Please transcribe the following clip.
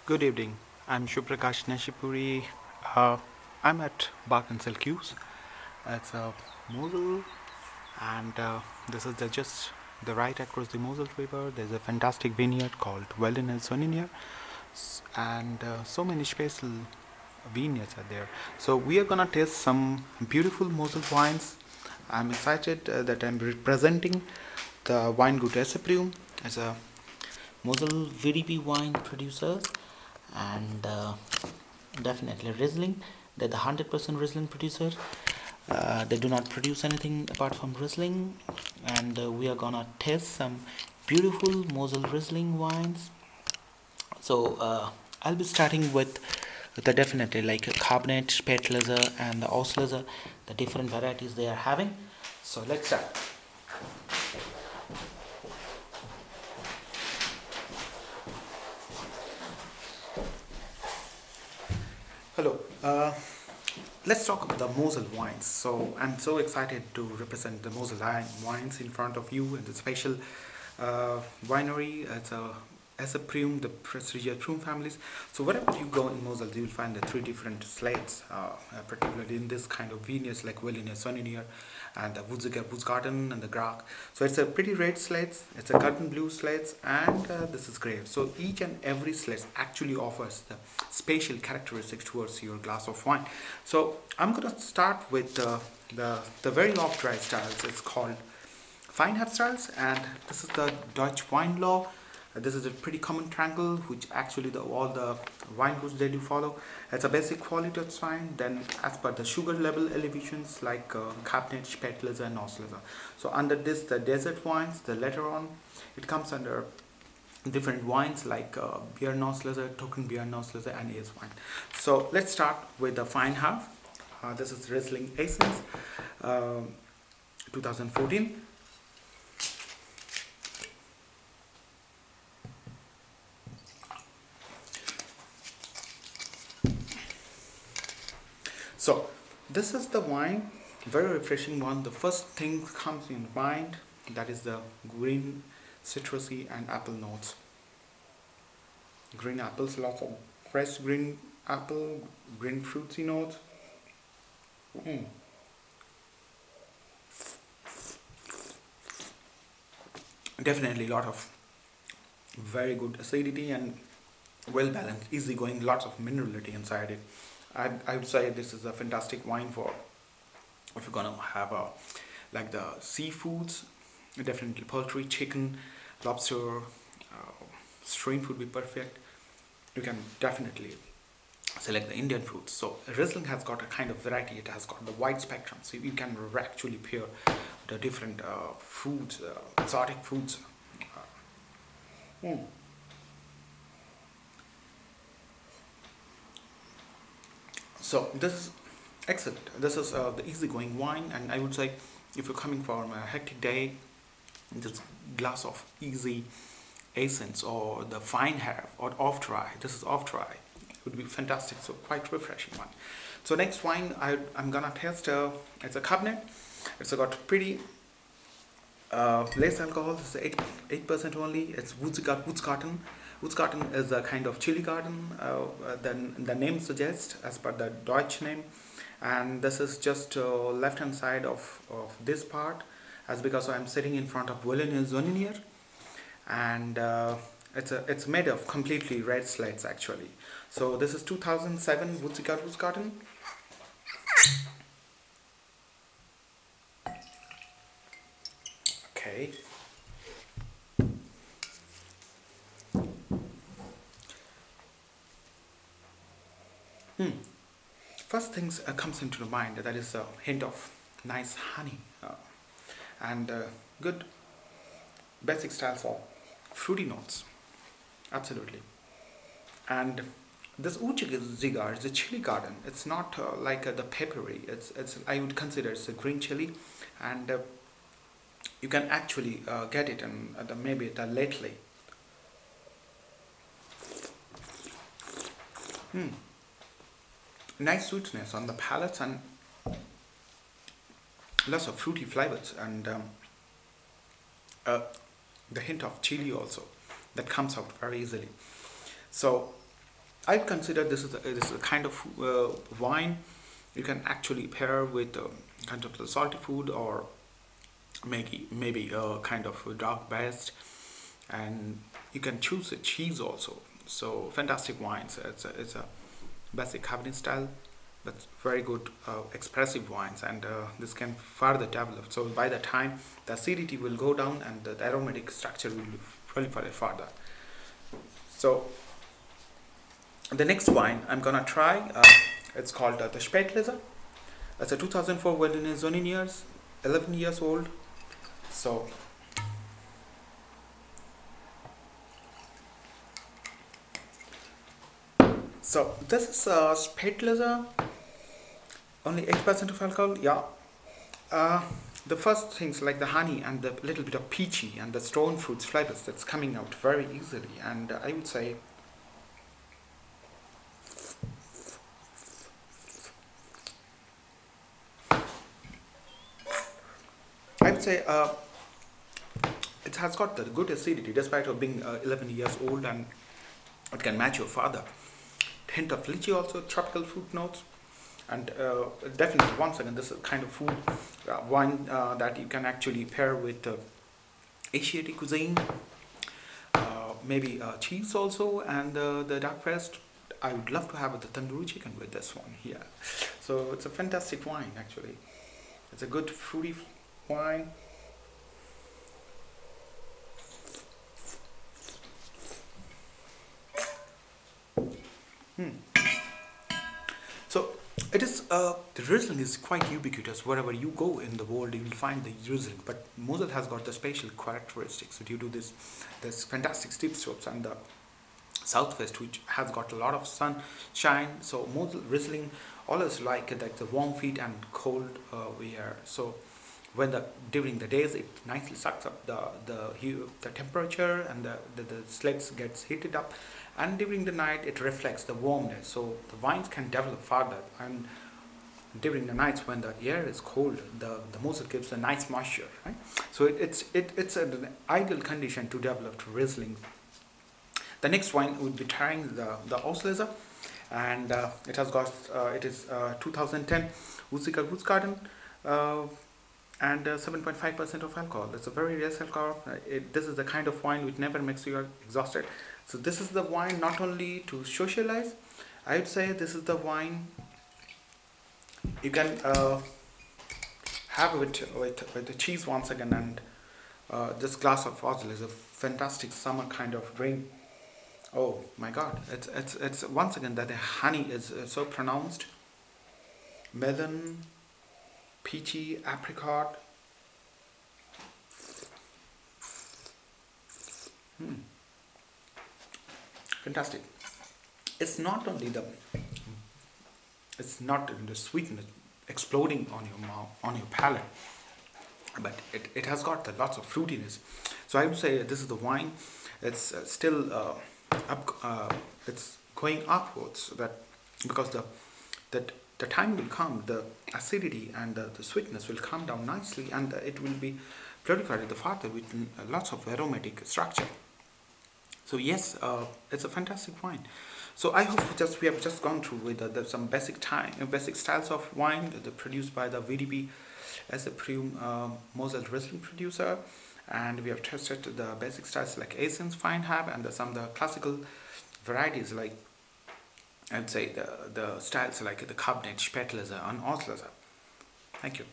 Good evening. I'm Shuprakash Nashipuri. Uh, I'm at Bark and Sell Q's. It's a Mosel, and this is just the right across the Mosel River. There's a fantastic vineyard called Wilderness Vineyard, and so many special vineyards are there. So we are gonna taste some beautiful Mosel wines. I'm excited that I'm representing the Weingut Esseprium as a Mosel VDP wine producers and definitely Riesling. They're the 100% Riesling producer. They do not produce anything apart from Riesling, and we are gonna taste some beautiful Mosel Riesling wines. So I'll be starting with the definitely like a Cabernet, Spätlese, and the Auslese, the different varieties they are having. So let's start. Hello. Let's talk about the Mosel wines. So I'm so excited to represent the Mosel wines in front of you in the special winery. It's a as a Prüm, the prestigious Prüm families. So wherever you go in Mosel, you will find the three different slates, particularly in this kind of vineyards like Wellinier, Sonninier, and the Woodsgarten and the Grach. So it's a pretty red slates, it's a cotton blue slates, and this is grey. So each and every slate actually offers the spatial characteristics towards your glass of wine. So I'm gonna start with the very off dry styles. It's called Feinherb styles, and this is the Dutch wine law. This is a pretty common triangle, which actually all the wine groups they do follow. It's a basic quality of wine. Then, as per the sugar level elevations like Cabernet, Spätlese, and Auslese. So under this, the desert wines. The later on, it comes under different wines like beer Auslese, token beer Auslese, and Ace wine. So let's start with the fine half. This is Riesling Essence, 2014. So this is the wine, very refreshing one. The first thing comes in mind, that is the green, citrusy, and apple notes. Green apples, lots of fresh green apple, green fruity notes. Mm. Definitely a lot of very good acidity and well balanced, easy going, lots of minerality inside it. I would say this is a fantastic wine for if you're gonna have a like the seafoods, definitely poultry, chicken, lobster, stream food be perfect. You can definitely select the Indian fruits. So Riesling has got a kind of variety. It has got the wide spectrum, so you can actually pair the different foods, exotic foods. Mm. So this is excellent. This is the easygoing wine, and I would say if you're coming from a hectic day, this glass of easy essence or the fine hair or off dry. This is off dry. Would be fantastic. So quite refreshing one. So next wine I'm gonna test. It's a Cabernet. It's got pretty less alcohol. It's 8% only. It's Woodsgarten. Woodsgarten is a kind of chili garden. Then the name suggests, as per the Deutsch name, and this is just left hand side of this part, as because I'm sitting in front of Wellinier Zoninier, and it's made of completely red slates actually. So this is 2007 Woodsgarten. Okay. Hmm. First things comes into the mind, that is a hint of nice honey and good basic styles of fruity notes, absolutely. And this zigar is a chili garden. It's not like the peppery. It's I would consider it's a green chili, and you can actually get it in maybe the lately. Hmm. Nice sweetness on the palates and lots of fruity flavors, and uh, the hint of chili also that comes out very easily. So I consider this is a kind of wine you can actually pair with kind of the salty food, or maybe a kind of dark based, and you can choose a cheese also. So fantastic wines. It's a basic Cabernet style, but very good expressive wines, and this can further develop. So by the time the acidity will go down and the aromatic structure will be proliferate further. So the next wine I'm gonna try, it's called the Spätlese. It's a 2004 Wilderness Zonin years, 11 years old. So this is Spätlese, only 8% of alcohol. Yeah. Uh, the first things like the honey and the little bit of peachy and the stone fruits flavors that's coming out very easily, and I would say it has got the good acidity despite of being 11 years old, and it can match your father. Hint of lychee also, tropical fruit notes, and definitely once again this is kind of food wine that you can actually pair with Asiatic cuisine, maybe cheese also, and the dark pressed. I would love to have the tandoori chicken with this one here. So it's a fantastic wine actually. It's a good fruity wine. Hmm. So it is the Riesling is quite ubiquitous wherever you go in the world. You will find the Riesling, but Mosel has got the special characteristics due to this fantastic steep slopes and the southwest, which has got a lot of sunshine. So Mosel Riesling always like the warm feet and cold air. So when the during the days it nicely sucks up the temperature, and the sleds gets heated up, and during the night it reflects the warmness, so the vines can develop further. And during the nights when the air is cold, the Mosel gives a nice moisture, right? So it's an ideal condition to develop Riesling. The next wine would be trying the Auslese, and it is 2010 Usiger Roots Garden, uh, and 7.5% of alcohol. It's a very less alcohol. This is the kind of wine which never makes you exhausted. So this is the wine not only to socialize. I would say this is the wine you can have with the cheese once again, and this glass of fossil is a fantastic summer kind of drink. Oh my God! It's once again that the honey is so pronounced. Melon, peachy, apricot. Hmm. Fantastic. It's not only it's not the sweetness exploding on your mouth, on your palate, but it has got the lots of fruitiness. So I would say this is the wine. It's still up. It's going upwards. That because that the time will come, the acidity and the sweetness will come down nicely, and it will be proliferate the further with lots of aromatic structure. So yes, it's a fantastic wine. So I hope we have just gone through with some basic styles of wine produced by the VDP as a Mosel Riesling producer, and we have tested the basic styles like Asians, Feinhab, and some of the classical varieties like I'd say the styles like the Cabernet, Spätlese, and Auslese. Thank you.